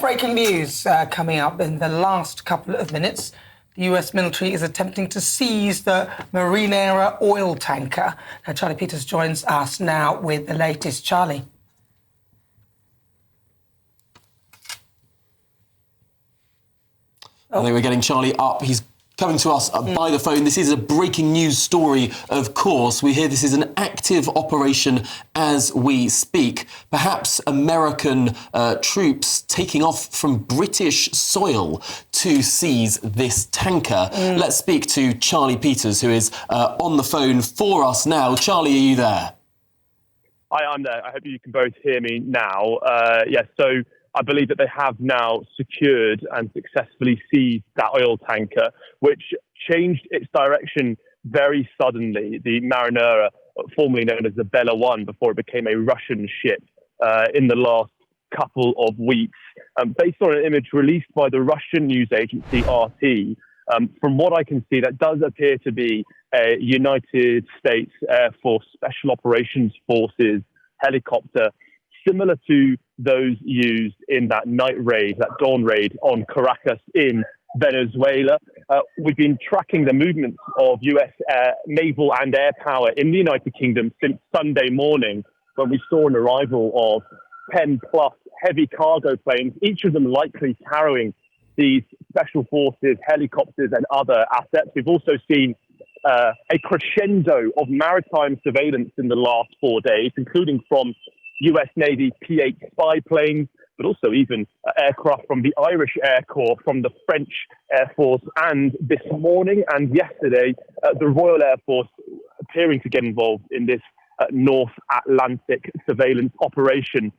breaking news coming up in the last couple of minutes. The US military is attempting to seize the Marinera oil tanker. Now, Charlie Peters joins us now with the latest. Charlie. I think we're getting Charlie up. He's coming to us by the phone. This is a breaking news story, of course. We hear this is an active operation as we speak. Perhaps American troops taking off from British soil to seize this tanker. Let's speak to Charlie Peters, who is on the phone for us now. Charlie, are you there? Hi, I'm there. I hope you can both hear me now. Yes, so I believe that they have now secured and successfully seized that oil tanker, which changed its direction very suddenly. The Marinera, formerly known as the Bella 1, before it became a Russian ship in the last couple of weeks. Based on an image released by the Russian news agency RT, from what I can see, that does appear to be a United States Air Force Special Operations Forces helicopter, similar to those used in that night raid, that dawn raid on Caracas in Venezuela. We've been tracking the movements of US naval and air power in the United Kingdom since Sunday morning, when we saw an arrival of 10 plus heavy cargo planes, each of them likely carrying these special forces, helicopters and other assets. We've also seen a crescendo of maritime surveillance in the last 4 days, including from US Navy P-8 spy planes, but also even aircraft from the Irish Air Corps, from the French Air Force, and this morning and yesterday, the Royal Air Force appearing to get involved in this North Atlantic surveillance operation.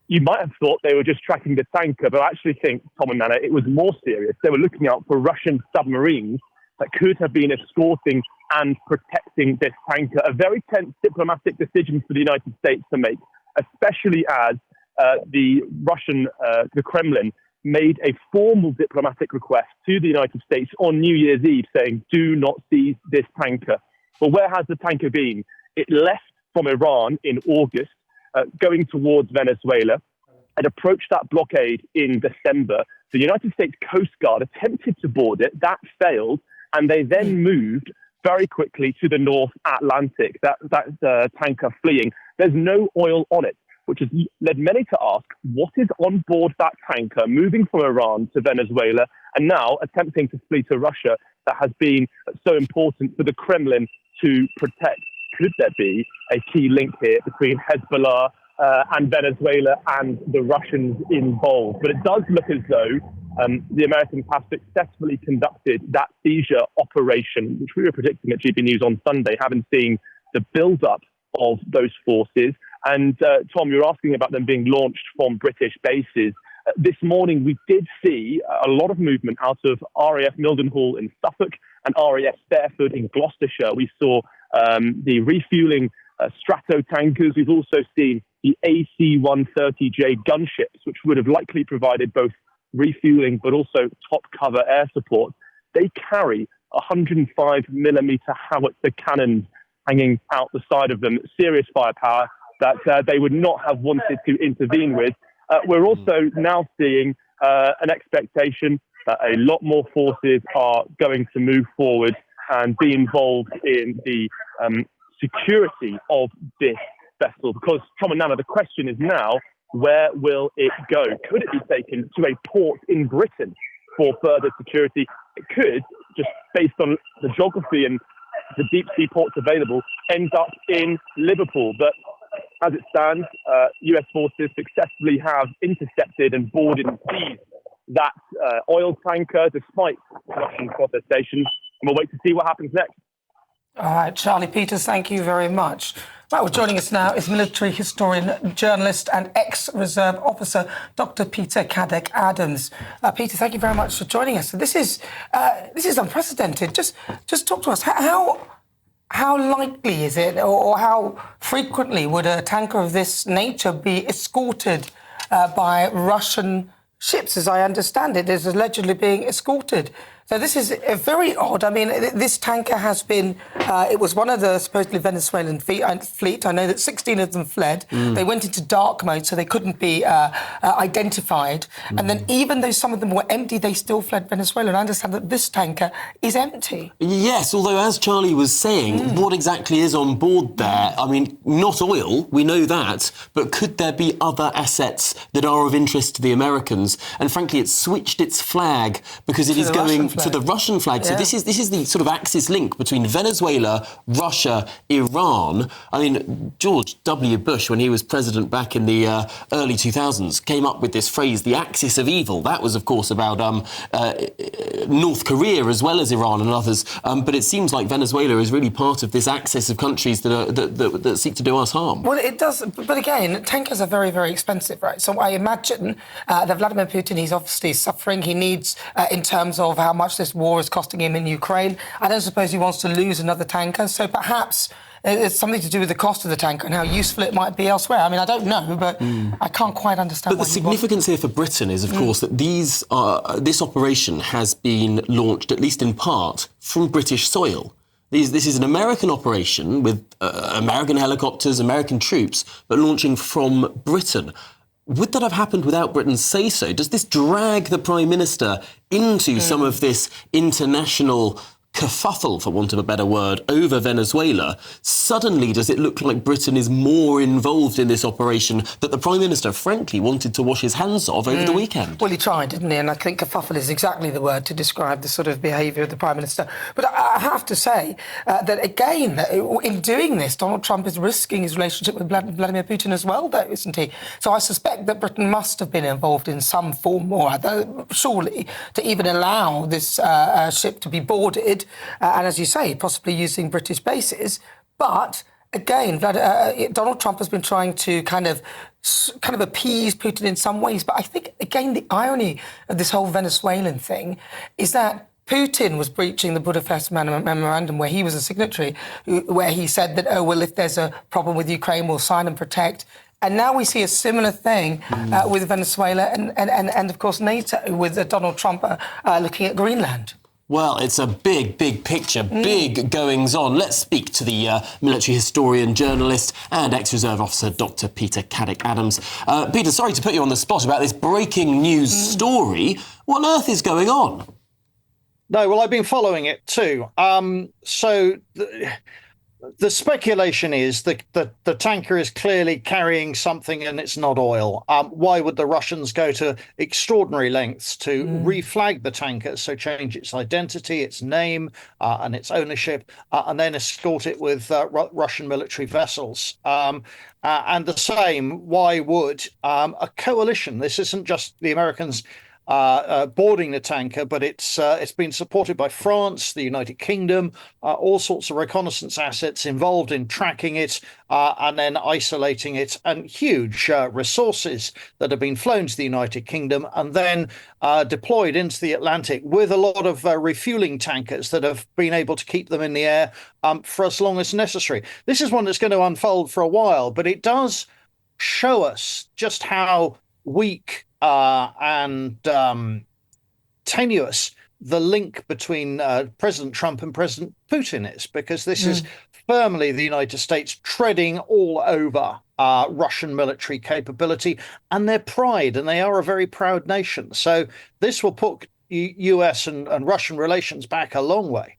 You might have thought they were just tracking the tanker, but I actually think, Tom and Nana, it was more serious. They were looking out for Russian submarines that could have been escorting and protecting this tanker. A very tense diplomatic decision for the United States to make, especially as the Kremlin made a formal diplomatic request to the United States on New Year's Eve saying, do not seize this tanker. Well, where has the tanker been? It left from Iran in August, going towards Venezuela, and approached that blockade in December. The United States Coast Guard attempted to board it. That failed, and they then moved very quickly to the North Atlantic, that tanker fleeing. There's no oil on it, which has led many to ask, what is on board that tanker moving from Iran to Venezuela and now attempting to flee to Russia that has been so important for the Kremlin to protect? Could there be a key link here between Hezbollah and Venezuela and the Russians involved? But it does look as though the Americans have successfully conducted that seizure operation, which we were predicting at GB News on Sunday, having seen the build-up of those forces. And Tom, you're asking about them being launched from British bases. This morning, we did see a lot of movement out of RAF Mildenhall in Suffolk and RAF Fairford in Gloucestershire. We saw the refueling Strato tankers. We've also seen the AC-130J gunships, which would have likely provided both refueling but also top cover air support. They carry 105mm howitzer cannons hanging out the side of them, serious firepower that they would not have wanted to intervene with. We're also now seeing an expectation that a lot more forces are going to move forward and be involved in the security of this vessel. Because, Tom and Nana, the question is now, where will it go? Could it be taken to a port in Britain for further security? It could, just based on the geography and the deep sea ports available, end up in Liverpool. But as it stands, US forces successfully have intercepted and boarded and seized that oil tanker despite Russian protestations. And we'll wait to see what happens next. All right, Charlie Peters, thank you very much. Right, well, joining us now is military historian, journalist and ex-reserve officer, Dr. Peter Cadec-Adams. Peter, thank you very much for joining us. So this is unprecedented. Just talk to us. How likely is it, or how frequently would a tanker of this nature be escorted by Russian ships? As I understand it, is allegedly being escorted So this is very odd. I mean, this tanker has been, it was one of the supposedly Venezuelan fleet. I know that 16 of them fled. They went into dark mode, so they couldn't be identified. And then even though some of them were empty, they still fled Venezuela. And I understand that this tanker is empty. Yes, although as Charlie was saying, what exactly is on board there? I mean, not oil, we know that, but could there be other assets that are of interest to the Americans? And frankly, it's switched its flag because it is going to the Russian flag. So this is the sort of axis link between Venezuela, Russia, Iran. I mean, George W. Bush, when he was president back in the early 2000s, came up with this phrase, the axis of evil. That was, of course, about North Korea as well as Iran and others. But it seems like Venezuela is really part of this axis of countries that seek to do us harm. Well, it does. But again, tankers are very, very expensive, right? So I imagine that Vladimir Putin, he's obviously suffering. He needs, in terms of how much this war is costing him in Ukraine, I don't suppose he wants to lose another tanker. So perhaps it's something to do with the cost of the tanker and how useful it might be elsewhere. I mean, I don't know, but I can't quite understand. But the significance here for Britain is, of course, that this operation has been launched, at least in part, from British soil. This is an American operation with American helicopters, American troops, but launching from Britain. Would that have happened without Britain's say-so? Does this drag the Prime Minister into some of this international kerfuffle, for want of a better word, over Venezuela? Suddenly, does it look like Britain is more involved in this operation that the Prime Minister, frankly, wanted to wash his hands of over the weekend? Well, he tried, didn't he? And I think kerfuffle is exactly the word to describe the sort of behaviour of the Prime Minister. But I have to say that, again, in doing this, Donald Trump is risking his relationship with Vladimir Putin as well, though, isn't he? So I suspect that Britain must have been involved in some form or other, surely, to even allow this ship to be boarded. And as you say, possibly using British bases. But again, Donald Trump has been trying to kind of appease Putin in some ways. But I think, again, the irony of this whole Venezuelan thing is that Putin was breaching the Budapest memorandum where he was a signatory, where he said that, oh, well, if there's a problem with Ukraine, we'll sign and protect. And now we see a similar thing with Venezuela and, of course, NATO, with Donald Trump looking at Greenland. Well, it's a big, big picture, big goings-on. Let's speak to the military historian, journalist and ex-reserve officer, Dr. Peter Caddick-Adams. Peter, sorry to put you on the spot about this breaking news story. What on earth is going on? No, well, I've been following it too. The speculation is that the tanker is clearly carrying something and it's not oil. Why would the Russians go to extraordinary lengths to reflag the tanker, so change its identity, its name and its ownership, and then escort it with Russian military vessels? And the same, why would a coalition, this isn't just the Americans boarding the tanker, but it's been supported by France, the United Kingdom, all sorts of reconnaissance assets involved in tracking it and then isolating it, and huge resources that have been flown to the United Kingdom and then deployed into the Atlantic with a lot of refueling tankers that have been able to keep them in the air for as long as necessary. This is one that's going to unfold for a while, but it does show us just how weak and tenuous the link between President Trump and President Putin is, because this is firmly the United States treading all over Russian military capability and their pride, and they are a very proud nation. So this will put US and Russian relations back a long way.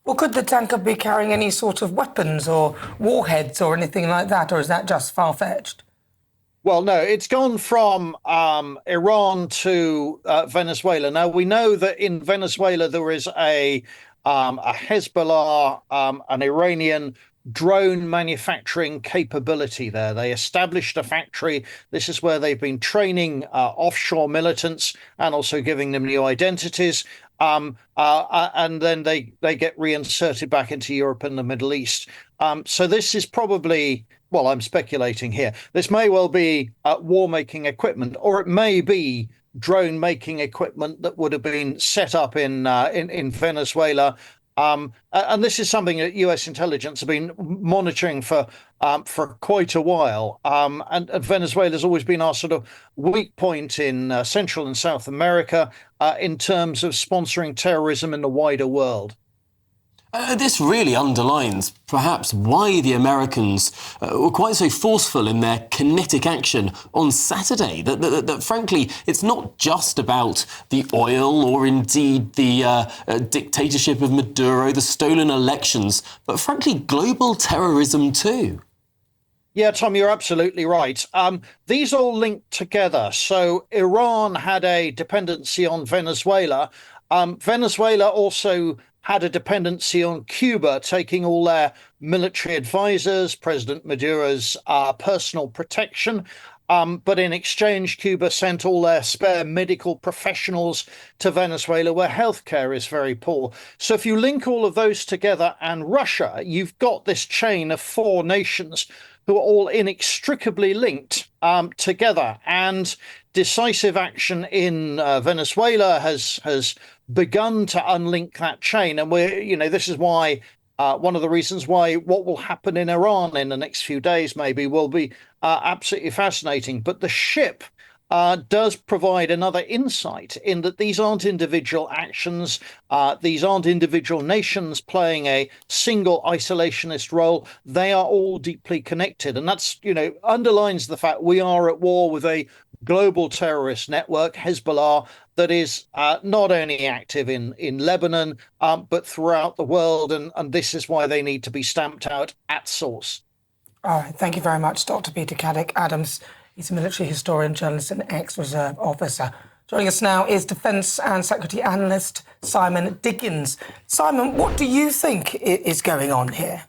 Well, could the tanker be carrying any sort of weapons or warheads or anything like that, or is that just far-fetched? Well, no, it's gone from Iran to Venezuela. Now, we know that in Venezuela there is a Hezbollah, an Iranian drone manufacturing capability there. They established a factory. This is where they've been training offshore militants and also giving them new identities. And then they get reinserted back into Europe and the Middle East. So this is probably, well, I'm speculating here. This may well be war-making equipment, or it may be drone-making equipment that would have been set up in Venezuela And this is something that US intelligence have been monitoring for quite a while. And Venezuela has always been our sort of weak point in Central and South America in terms of sponsoring terrorism in the wider world. This really underlines perhaps why the Americans were quite so forceful in their kinetic action on Saturday. That frankly, it's not just about the oil or indeed the dictatorship of Maduro, the stolen elections, but frankly, global terrorism too. Yeah, Tom, you're absolutely right. These all link together. So Iran had a dependency on Venezuela. Venezuela also had a dependency on Cuba, taking all their military advisors, President Maduro's personal protection. But in exchange, Cuba sent all their spare medical professionals to Venezuela, where healthcare is very poor. So if you link all of those together and Russia, you've got this chain of four nations who are all inextricably linked together. And decisive action in Venezuela has begun to unlink that chain. And this is why one of the reasons why what will happen in Iran in the next few days maybe will be absolutely fascinating. But the ship does provide another insight in that these aren't individual actions. These aren't individual nations playing a single isolationist role. They are all deeply connected. And that's, underlines the fact we are at war with a global terrorist network, Hezbollah, that is not only active in Lebanon, but throughout the world. And this is why they need to be stamped out at source. All right. Thank you very much, Dr. Peter Caddick Adams. He's a military historian, journalist, and ex-reserve officer. Joining us now is Defence and Security Analyst Simon Dickens. Simon, what do you think is going on here?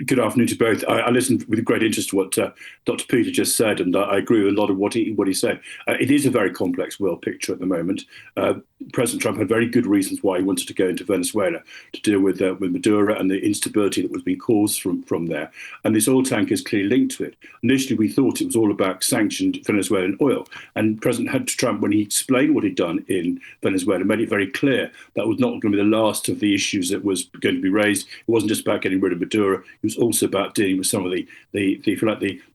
Good afternoon to both. I listened with great interest to what Dr. Peter just said, and I agree with a lot of what he said. It is a very complex world picture at the moment. President Trump had very good reasons why he wanted to go into Venezuela to deal with Maduro and the instability that was being caused from there. And this oil tank is clearly linked to it. Initially, we thought it was all about sanctioned Venezuelan oil. And President Trump, when he explained what he'd done in Venezuela, made it very clear that was not going to be the last of the issues that was going to be raised. It wasn't just about getting rid of Maduro. It was also about dealing with some of the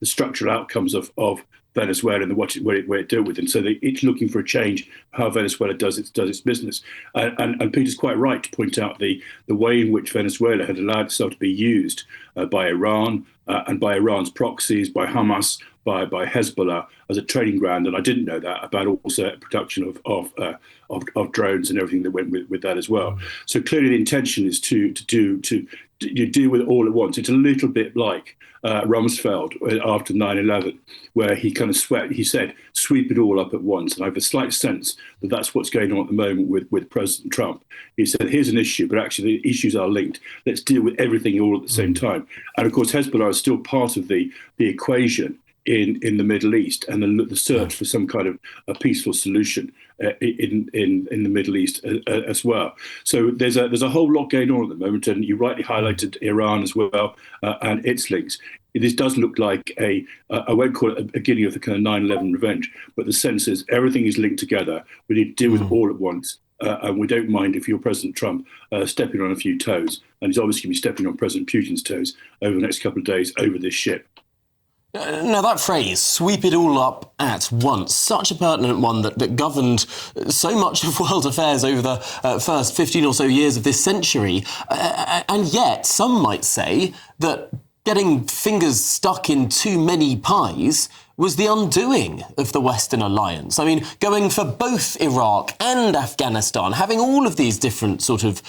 structural outcomes of Venezuela and where it dealt with. And so it's looking for a change how Venezuela does its business. And Peter's quite right to point out the way in which Venezuela had allowed itself to be used by Iran and by Iran's proxies, by Hamas, by Hezbollah as a training ground. And I didn't know that about also production of drones and everything that went with that as well. So clearly the intention is to deal with it all at once. It's a little bit like Rumsfeld after 9/11, where he kind of said, sweep it all up at once. And I have a slight sense that that's what's going on at the moment with President Trump. He said, here's an issue, but actually the issues are linked. Let's deal with everything all at the same time. And of course, Hezbollah is still part of the equation in the Middle East, and the search for some kind of a peaceful solution in the Middle East as well. So there's a whole lot going on at the moment, and you rightly highlighted Iran as well and its links. This does look like I won't call it a beginning of the kind of 9/11 revenge, but the sense is everything is linked together. We need to deal with it all at once. And we don't mind if you're President Trump stepping on a few toes, and he's obviously going to be stepping on President Putin's toes over the next couple of days over this ship. Now, that phrase, sweep it all up at once, such a pertinent one that governed so much of world affairs over the first 15 or so years of this century. And yet, some might say that getting fingers stuck in too many pies was the undoing of the Western alliance. I mean, going for both Iraq and Afghanistan, having all of these different sort of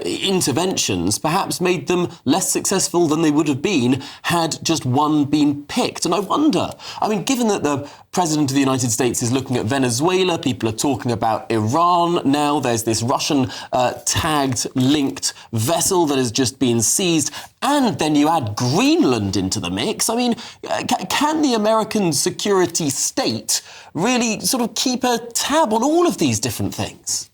interventions perhaps made them less successful than they would have been had just one been picked. And I wonder, I mean, given that the President of the United States is looking at Venezuela, people are talking about Iran now, there's this Russian tagged, linked vessel that has just been seized, and then you add Greenland into the mix. I mean, can the American security state really sort of keep a tab on all of these different things?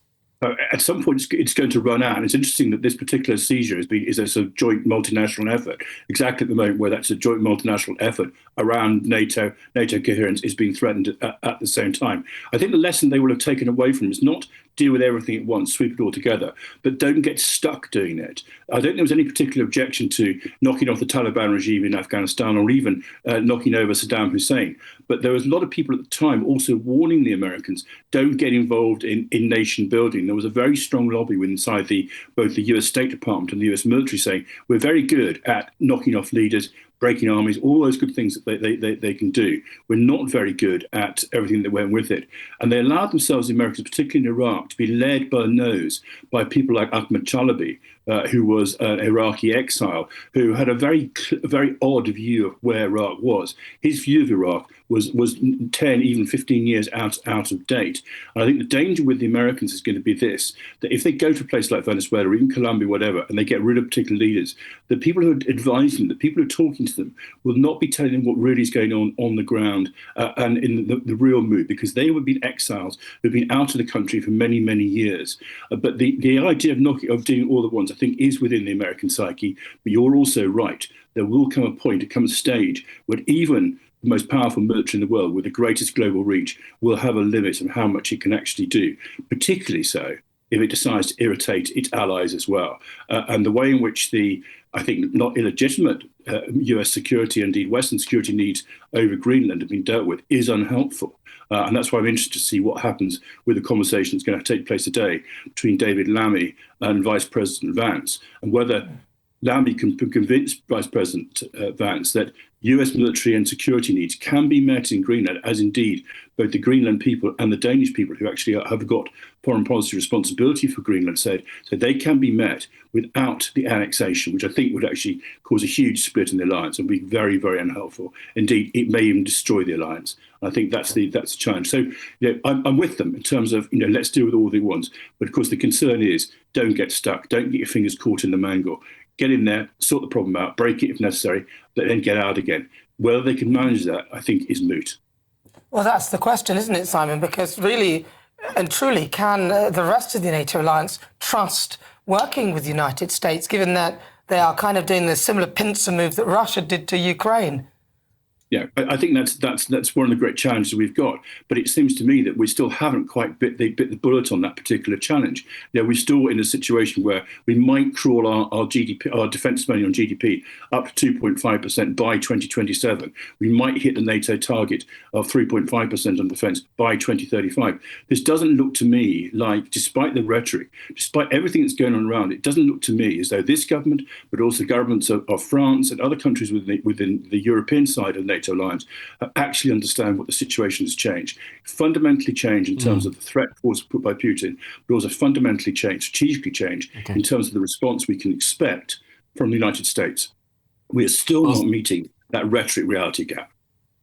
At some point, it's going to run out. And it's interesting that this particular seizure is a sort of joint multinational effort. Exactly at the moment where that's a joint multinational effort around NATO coherence is being threatened at the same time. I think the lesson they will have taken away from is not deal with everything at once, sweep it all together, but don't get stuck doing it. I don't think there was any particular objection to knocking off the Taliban regime in Afghanistan or even knocking over Saddam Hussein. But there was a lot of people at the time also warning the Americans, don't get involved in nation building. There was a very strong lobby inside both the US State Department and the US military saying, we're very good at knocking off leaders, breaking armies, all those good things that they can do. We're not very good at everything that went with it. And they allowed themselves, the Americans, particularly in Iraq, to be led by the nose by people like Ahmed Chalabi, who was an Iraqi exile, who had a very odd view of where Iraq was. His view of Iraq was 10, even 15 years out of date. And I think the danger with the Americans is going to be this, that if they go to a place like Venezuela or even Colombia, whatever, and they get rid of particular leaders, the people who advise them, the people who are talking to them, will not be telling them what really is going on the ground and in the real mood, because they would be exiles who've been out of the country for many, many years. But the idea of doing all at once, I think, is within the American psyche. But you're also right. There will come a point, there comes a stage where even the most powerful military in the world with the greatest global reach will have a limit on how much it can actually do, particularly so if it decides to irritate its allies as well. And the way in which I think, not illegitimate US security, indeed Western security needs over Greenland have been dealt with is unhelpful. And that's why I'm interested to see what happens with the conversation that's going to take place today between David Lammy and Vice President Vance, and whether Lammy can convince Vice President Vance that US military and security needs can be met in Greenland, as indeed both the Greenland people and the Danish people who actually have got foreign policy responsibility for Greenland said, so they can be met without the annexation, which I think would actually cause a huge split in the alliance and be very, very unhelpful. Indeed, it may even destroy the alliance. I think that's the challenge. So I'm with them in terms of, let's deal with all the ones. But of course, the concern is don't get stuck. Don't get your fingers caught in the mangle. Get in there, sort the problem out, break it if necessary, but then get out again. Whether they can manage that, I think, is moot. Well, that's the question, isn't it, Simon? Because really and truly, can the rest of the NATO alliance trust working with the United States, given that they are kind of doing the similar pincer move that Russia did to Ukraine? Yeah, I think that's one of the great challenges we've got. But it seems to me that we still haven't quite bit the bullet on that particular challenge. We're still in a situation where we might crawl our GDP, our defence spending on GDP, up to 2.5% by 2027. We might hit the NATO target of 3.5% on defence by 2035. This doesn't look to me like, despite the rhetoric, despite everything that's going on around, it doesn't look to me as though this government, but also governments of France and other countries within the European side of NATO alliance, actually understand what the situation has changed. Fundamentally changed in terms of the threat force put by Putin, but also fundamentally changed, strategically changed in terms of the response we can expect from the United States. We are still not meeting that rhetoric reality gap.